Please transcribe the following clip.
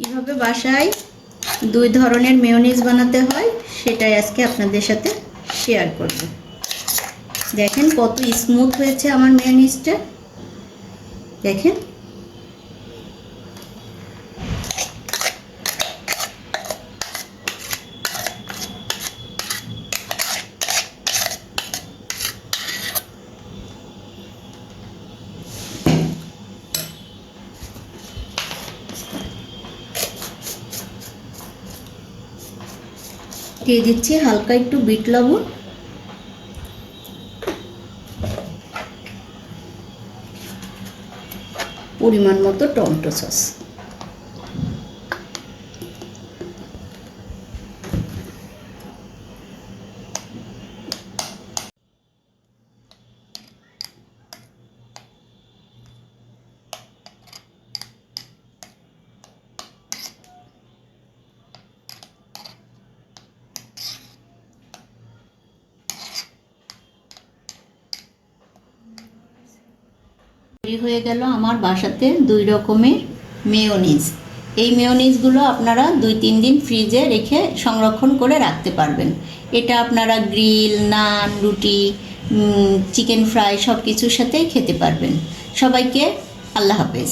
কিভাবে বাসায় দুই ধরনের মেয়োনিজ বানাতে হয় সেটাই আজকে আপনাদের সাথে শেয়ার করব। দেখেন কত স্মুথ হয়েছে আমার মেয়োনিজটা, দেখেন। দিয়ে দিচ্ছি হালকা একটু বিট লবণ, পরিমাণ মতো টমেটো সস। তৈরি হয়ে গেল আমার বাসাতে দুই রকমের মেয়োনিজ। এই মেয়োনিজগুলো আপনারা 2-3 দিন ফ্রিজে রেখে সংরক্ষণ করে রাখতে পারবেন। এটা আপনারা গ্রিল, নান, রুটি, চিকেন ফ্রাই সব কিছুর সাথেই খেতে পারবেন। সবাইকে আল্লাহ হাফেজ।